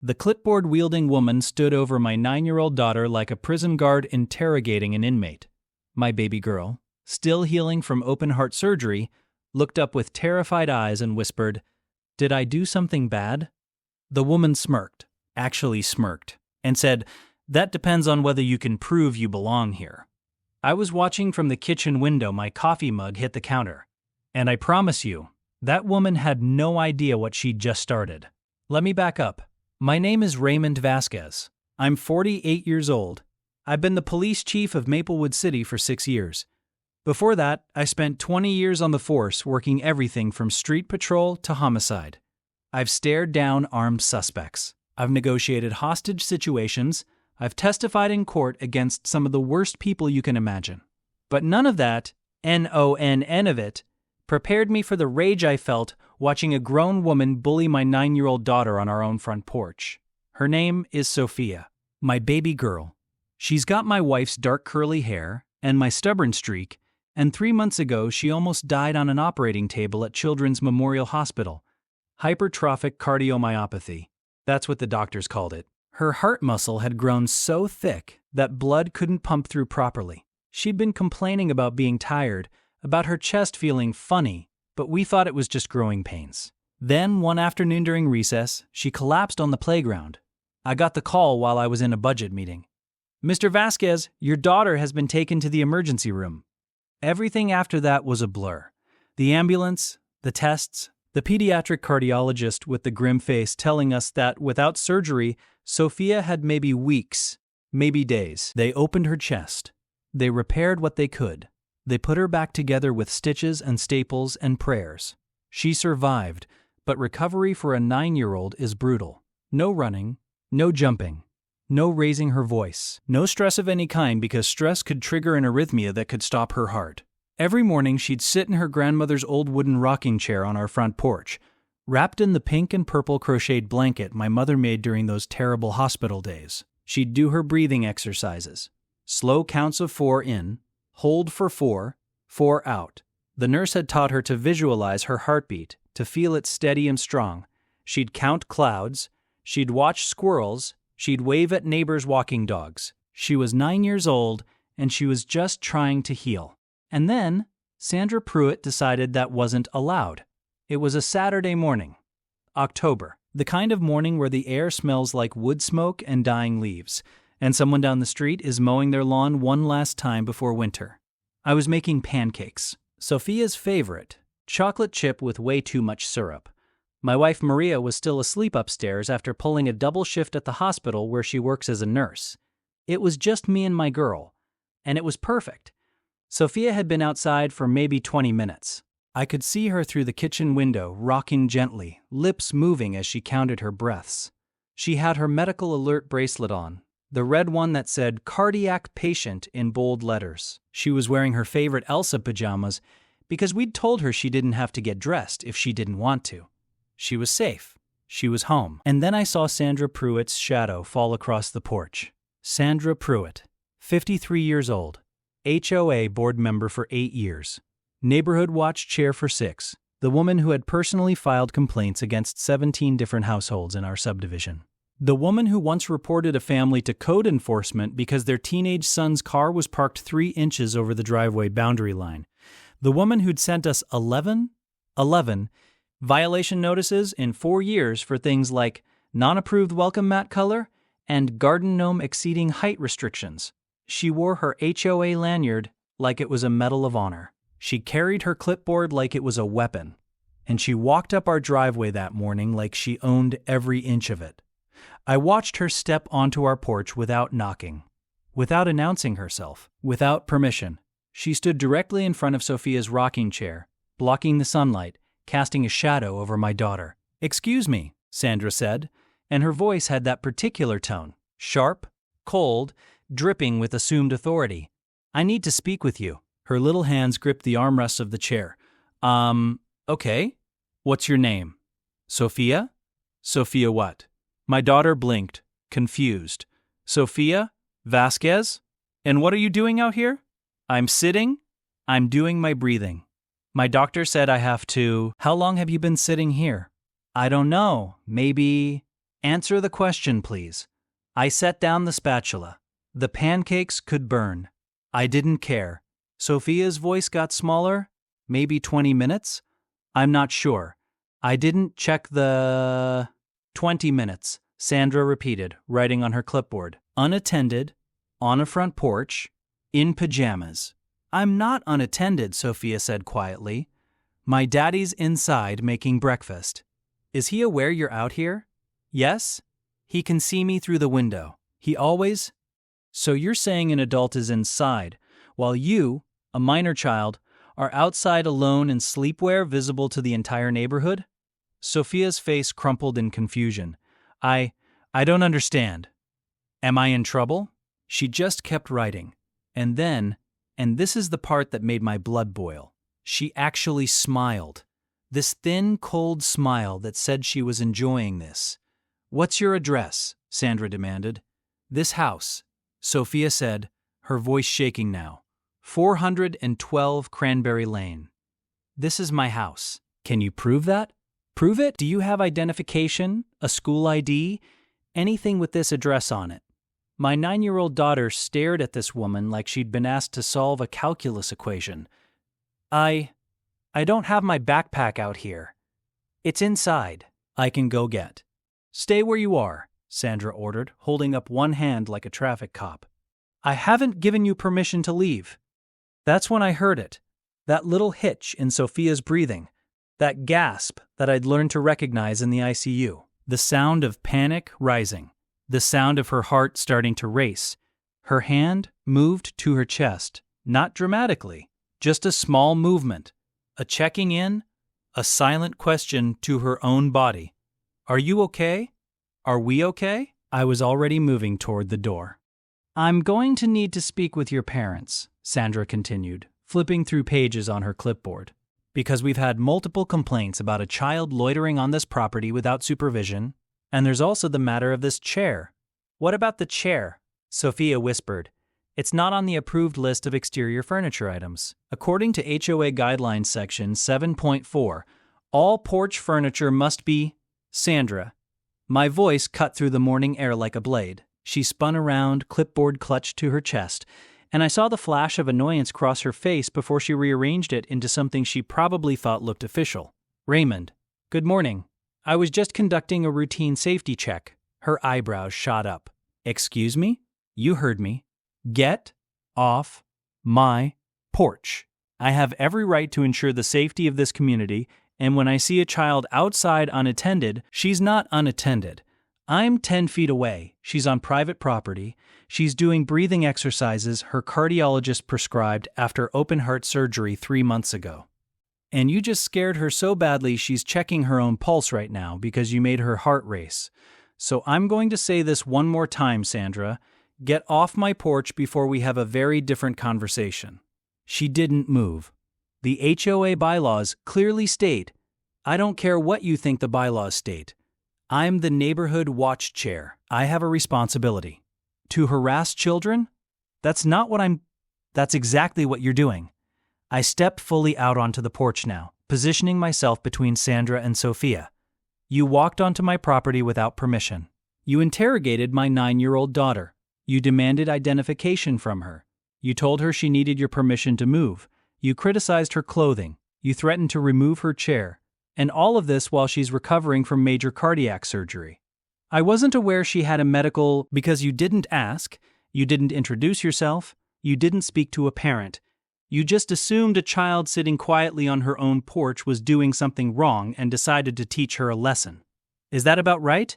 The clipboard-wielding woman stood over my 9-year-old daughter like a prison guard interrogating an inmate. My baby girl, still healing from open-heart surgery, looked up with terrified eyes and whispered, "Did I do something bad?" The woman smirked, and said, "That depends on whether you can prove you belong here." I was watching from the kitchen window. My coffee mug hit the counter. And I promise you, that woman had no idea what she'd just started. Let me back up. My name is Raymond Vasquez. I'm 48 years old. I've been the police chief of Maplewood City for 6 years. Before that, I spent 20 years on the force working everything from street patrol to homicide. I've stared down armed suspects. I've negotiated hostage situations. I've testified in court against some of the worst people you can imagine. But none of that, none of it, prepared me for the rage I felt watching a grown woman bully my 9-year-old daughter on our own front porch. Her name is Sofia, my baby girl. She's got my wife's dark curly hair and my stubborn streak, and 3 months ago she almost died on an operating table at Children's Memorial Hospital. Hypertrophic cardiomyopathy. That's what the doctors called it. Her heart muscle had grown so thick that blood couldn't pump through properly. She'd been complaining about being tired, about her chest feeling funny, but we thought it was just growing pains. Then, one afternoon during recess, she collapsed on the playground. I got the call while I was in a budget meeting. "Mr. Vasquez, your daughter has been taken to the emergency room." Everything after that was a blur. The ambulance, the tests, the pediatric cardiologist with the grim face telling us that without surgery, Sofia had maybe weeks, maybe days. They opened her chest. They repaired what they could. They put her back together with stitches and staples and prayers. She survived, but recovery for a 9-year-old is brutal. No running, no jumping, no raising her voice, no stress of any kind because stress could trigger an arrhythmia that could stop her heart. Every morning she'd sit in her grandmother's old wooden rocking chair on our front porch, wrapped in the pink and purple crocheted blanket my mother made during those terrible hospital days. She'd do her breathing exercises. Slow counts of 4 in, hold for 4, 4 out. The nurse had taught her to visualize her heartbeat, to feel it steady and strong. She'd count clouds. She'd watch squirrels. She'd wave at neighbors walking dogs. She was 9 years old, and she was just trying to heal. And then, Sandra Pruitt decided that wasn't allowed. It was a Saturday morning. October. The kind of morning where the air smells like wood smoke and dying leaves, and someone down the street is mowing their lawn one last time before winter. I was making pancakes. Sofia's favorite, chocolate chip with way too much syrup. My wife Maria was still asleep upstairs after pulling a double shift at the hospital where she works as a nurse. It was just me and my girl, and it was perfect. Sofia had been outside for maybe 20 minutes. I could see her through the kitchen window, rocking gently, lips moving as she counted her breaths. She had her medical alert bracelet on, the red one that said "cardiac patient" in bold letters. She was wearing her favorite Elsa pajamas because we'd told her she didn't have to get dressed if she didn't want to. She was safe. She was home. And then I saw Sandra Pruitt's shadow fall across the porch. Sandra Pruitt, 53 years old, HOA board member for 8 years, neighborhood watch chair for 6, the woman who had personally filed complaints against 17 different households in our subdivision. The woman who once reported a family to code enforcement because their teenage son's car was parked 3 inches over the driveway boundary line. The woman who'd sent us 11 violation notices in 4 years for things like non-approved welcome mat color and garden gnome exceeding height restrictions. She wore her HOA lanyard like it was a medal of honor. She carried her clipboard like it was a weapon. And she walked up our driveway that morning like she owned every inch of it. I watched her step onto our porch without knocking, without announcing herself, without permission. She stood directly in front of Sofia's rocking chair, blocking the sunlight, casting a shadow over my daughter. "Excuse me," Sandra said, and her voice had that particular tone, sharp, cold, dripping with assumed authority. "I need to speak with you." Her little hands gripped the armrests of the chair. Okay. What's your name?" "Sofia?" "Sofia what?" My daughter blinked, confused. "Sofia? Vasquez? And what are you doing out here?" "I'm sitting. I'm doing my breathing. My doctor said I have to." "How long have you been sitting here?" "I don't know. Maybe Answer the question, please. I set down the spatula. The pancakes could burn. I didn't care. Sofia's voice got smaller. Maybe 20 minutes? I'm not sure. I didn't check the... 20 minutes, Sandra repeated, writing on her clipboard. Unattended, on a front porch, in pajamas. I'm not unattended, Sofia said quietly. My daddy's inside making breakfast. Is he aware you're out here? Yes? He can see me through the window. He always... So you're saying an adult is inside, while you, a minor child, are outside alone in sleepwear visible to the entire neighborhood? Sofia's face crumpled in confusion. I don't understand. Am I in trouble? She just kept writing. And then, and this is the part that made my blood boil, she actually smiled. This thin, cold smile that said she was enjoying this. What's your address? Sandra demanded. This house, Sofia said, her voice shaking now. 412 Cranberry Lane. This is my house. Can you prove that? Prove it? Do you have identification, a school ID, anything with this address on it? My 9-year-old daughter stared at this woman like she'd been asked to solve a calculus equation. I don't have my backpack out here. It's inside. I can go get. Stay where you are, Sandra ordered, holding up one hand like a traffic cop. I haven't given you permission to leave. That's when I heard it. That little hitch in Sofia's breathing. That gasp that I'd learned to recognize in the ICU. The sound of panic rising. The sound of her heart starting to race. Her hand moved to her chest, not dramatically, just a small movement. A checking in, a silent question to her own body. Are you okay? Are we okay? I was already moving toward the door. I'm going to need to speak with your parents, Sandra continued, flipping through pages on her clipboard. Because we've had multiple complaints about a child loitering on this property without supervision, and there's also the matter of this chair. What about the chair? Sofia whispered. It's not on the approved list of exterior furniture items. According to HOA Guidelines Section 7.4, all porch furniture must be... Sandra. My voice cut through the morning air like a blade. She spun around, clipboard clutched to her chest, and I saw the flash of annoyance cross her face before she rearranged it into something she probably thought looked official. Raymond. Good morning. I was just conducting a routine safety check. Her eyebrows shot up. Excuse me? You heard me. Get off my porch. I have every right to ensure the safety of this community, and when I see a child outside unattended, she's not unattended. I'm 10 feet away. She's on private property. She's doing breathing exercises her cardiologist prescribed after open-heart surgery 3 months ago. And you just scared her so badly she's checking her own pulse right now because you made her heart race. So I'm going to say this one more time, Sandra. Get off my porch before we have a very different conversation. She didn't move. The HOA bylaws clearly state, I don't care what you think the bylaws state. I'm the neighborhood watch chair. I have a responsibility. To harass children? That's exactly what you're doing. I stepped fully out onto the porch now, positioning myself between Sandra and Sofia. You walked onto my property without permission. You interrogated my 9-year-old daughter. You demanded identification from her. You told her she needed your permission to move. You criticized her clothing. You threatened to remove her chair. And all of this while she's recovering from major cardiac surgery. I wasn't aware she had a medical because you didn't ask, you didn't introduce yourself, you didn't speak to a parent. You just assumed a child sitting quietly on her own porch was doing something wrong and decided to teach her a lesson. Is that about right?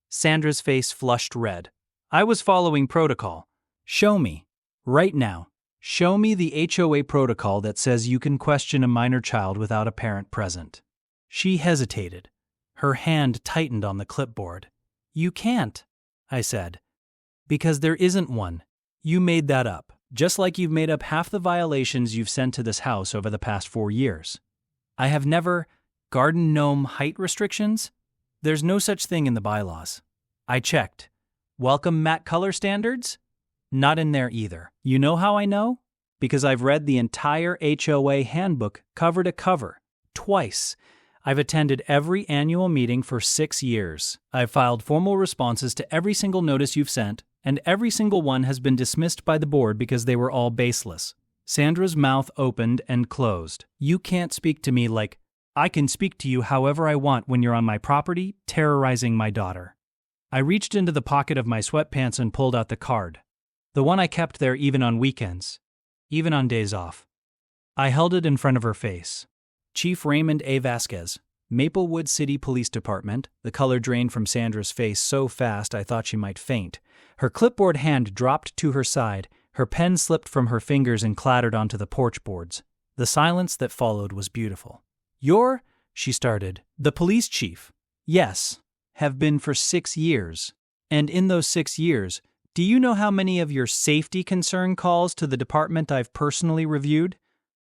Sandra's face flushed red. I was following protocol. Show me. Right now. Show me the HOA protocol that says you can question a minor child without a parent present. She hesitated. Her hand tightened on the clipboard. You can't, I said. Because there isn't one. You made that up, just like you've made up half the violations you've sent to this house over the past 4 years. I have never... Garden gnome height restrictions? There's no such thing in the bylaws. I checked. Welcome matte color standards? Not in there either. You know how I know? Because I've read the entire HOA handbook cover to cover, twice. I've attended every annual meeting for 6 years. I've filed formal responses to every single notice you've sent, and every single one has been dismissed by the board because they were all baseless. Sandra's mouth opened and closed. You can't speak to me like, I can speak to you however I want when you're on my property, terrorizing my daughter. I reached into the pocket of my sweatpants and pulled out the card. The one I kept there even on weekends, even on days off. I held it in front of her face. Chief Raymond A. Vasquez, Maplewood City Police Department. The color drained from Sandra's face so fast I thought she might faint. Her clipboard hand dropped to her side, her pen slipped from her fingers and clattered onto the porch boards. The silence that followed was beautiful. You're, she started, the police chief. Yes, have been for 6 years. And in those 6 years, do you know how many of your safety concern calls to the department I've personally reviewed?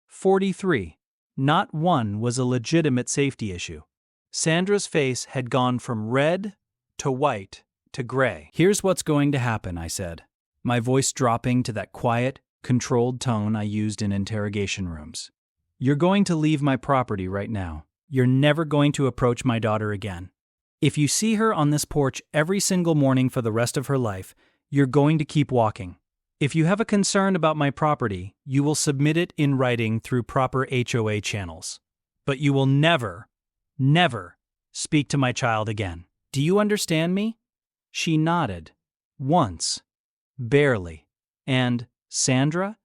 43. Not one was a legitimate safety issue. Sandra's face had gone from red to white to gray. Here's what's going to happen, I said, my voice dropping to that quiet, controlled tone I used in interrogation rooms. You're going to leave my property right now. You're never going to approach my daughter again. If you see her on this porch every single morning for the rest of her life, you're going to keep walking. If you have a concern about my property, you will submit it in writing through proper HOA channels. But you will never, never speak to my child again. Do you understand me? She nodded. Once. Barely. And, Sandra,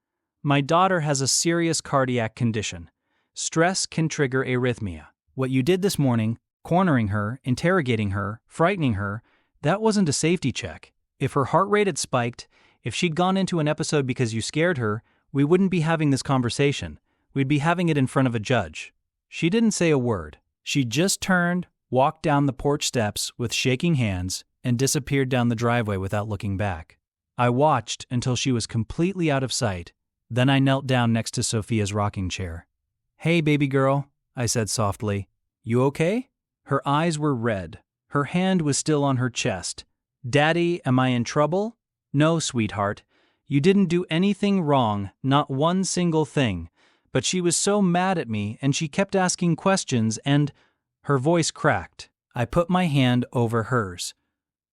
my daughter has a serious cardiac condition. Stress can trigger arrhythmia. What you did this morning, cornering her, interrogating her, frightening her, that wasn't a safety check. If her heart rate had spiked, if she'd gone into an episode because you scared her, we wouldn't be having this conversation. We'd be having it in front of a judge. She didn't say a word. She just turned, walked down the porch steps with shaking hands, and disappeared down the driveway without looking back. I watched until she was completely out of sight. Then I knelt down next to Sofia's rocking chair. Hey, baby girl, I said softly. You okay? Her eyes were red. Her hand was still on her chest. Daddy, am I in trouble? No, sweetheart. You didn't do anything wrong, not one single thing. But she was so mad at me, and she kept asking questions, and her voice cracked. I put my hand over hers.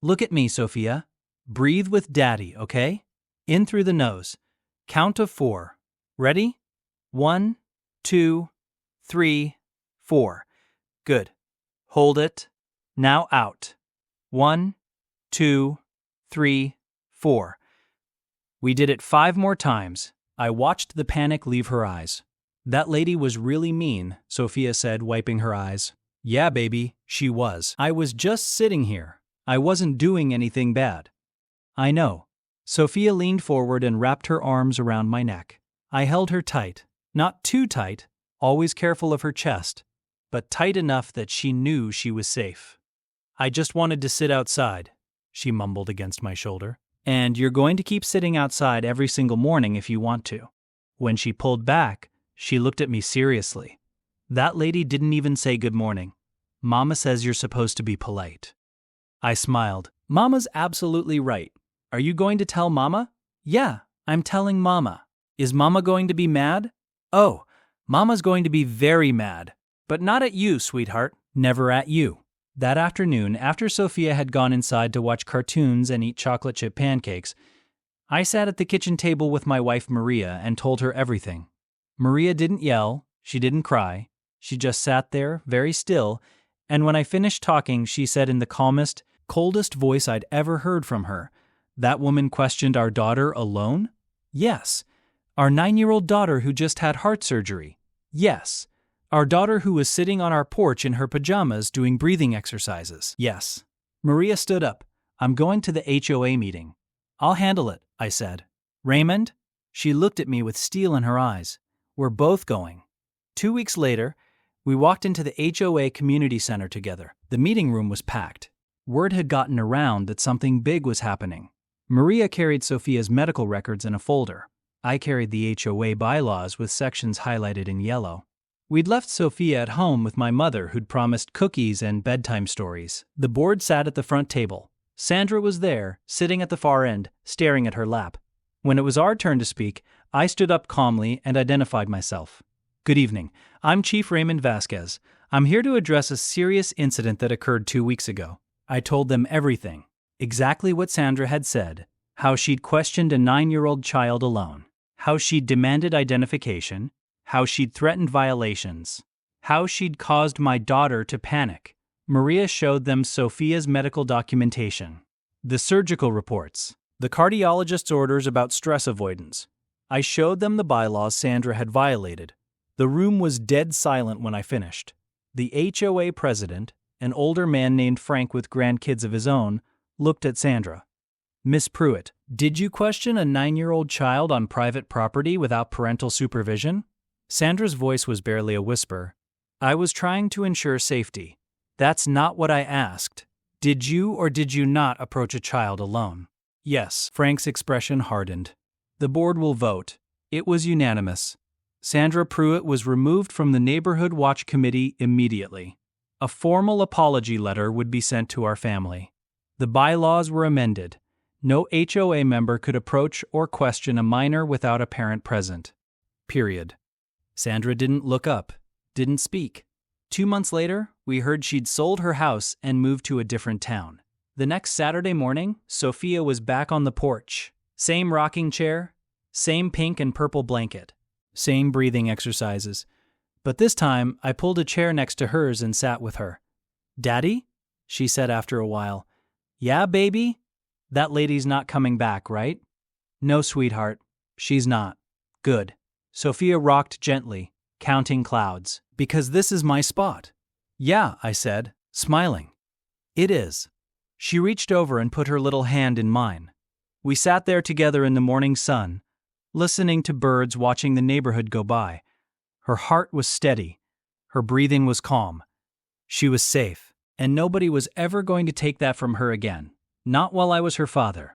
Look at me, Sofia. Breathe with Daddy, okay? In through the nose. Count of 4. Ready? 1, 2, 3, 4. Good. Hold it. Now out. 1, 2, 3, 4. We did it 5 more times. I watched the panic leave her eyes. That lady was really mean, Sofia said, wiping her eyes. Yeah, baby, she was. I was just sitting here. I wasn't doing anything bad. I know. Sofia leaned forward and wrapped her arms around my neck. I held her tight. Not too tight, always careful of her chest, but tight enough that she knew she was safe. I just wanted to sit outside, she mumbled against my shoulder. And you're going to keep sitting outside every single morning if you want to. When she pulled back, she looked at me seriously. That lady didn't even say good morning. Mama says you're supposed to be polite. I smiled. Mama's absolutely right. Are you going to tell Mama? Yeah, I'm telling Mama. Is Mama going to be mad? Oh, Mama's going to be very mad. But not at you, sweetheart. Never at you. That afternoon, after Sofia had gone inside to watch cartoons and eat chocolate chip pancakes, I sat at the kitchen table with my wife Maria and told her everything. Maria didn't yell, she didn't cry, she just sat there, very still, and when I finished talking, she said in the calmest, coldest voice I'd ever heard from her, "That woman questioned our daughter alone?" Yes. Our 9-year-old daughter who just had heart surgery? Yes. Our daughter who was sitting on our porch in her pajamas doing breathing exercises? Yes. Maria stood up. I'm going to the HOA meeting. I'll handle it, I said. Raymond? She looked at me with steel in her eyes. We're both going. 2 weeks later, we walked into the HOA community center together. The meeting room was packed. Word had gotten around that something big was happening. Maria carried Sofia's medical records in a folder. I carried the HOA bylaws with sections highlighted in yellow. We'd left Sofia at home with my mother who'd promised cookies and bedtime stories. The board sat at the front table. Sandra was there, sitting at the far end, staring at her lap. When it was our turn to speak, I stood up calmly and identified myself. Good evening. I'm Chief Raymond Vasquez. I'm here to address a serious incident that occurred 2 weeks ago. I told them everything, exactly what Sandra had said, how she'd questioned a 9-year-old child alone, how she'd demanded identification, how she'd threatened violations, how she'd caused my daughter to panic. Maria showed them Sofia's medical documentation, the surgical reports, the cardiologist's orders about stress avoidance. I showed them the bylaws Sandra had violated. The room was dead silent when I finished. The HOA president, an older man named Frank with grandkids of his own, looked at Sandra. Miss Pruitt, did you question a 9-year-old child on private property without parental supervision? Sandra's voice was barely a whisper. I was trying to ensure safety. That's not what I asked. Did you or did you not approach a child alone? Yes, Frank's expression hardened. The board will vote. It was unanimous. Sandra Pruitt was removed from the Neighborhood Watch Committee immediately. A formal apology letter would be sent to our family. The bylaws were amended. No HOA member could approach or question a minor without a parent present. Period. Sandra didn't look up, didn't speak. 2 months later, we heard she'd sold her house and moved to a different town. The next Saturday morning, Sofia was back on the porch. Same rocking chair, same pink and purple blanket, same breathing exercises. But this time, I pulled a chair next to hers and sat with her. "Daddy?" she said after a while. "Yeah, baby? That lady's not coming back, right?" "No, sweetheart, she's not." "Good." Sofia rocked gently, counting clouds. "Because this is my spot." "Yeah," I said, smiling. "It is." She reached over and put her little hand in mine. We sat there together in the morning sun, listening to birds, watching the neighborhood go by. Her heart was steady. Her breathing was calm. She was safe, and nobody was ever going to take that from her again. Not while I was her father.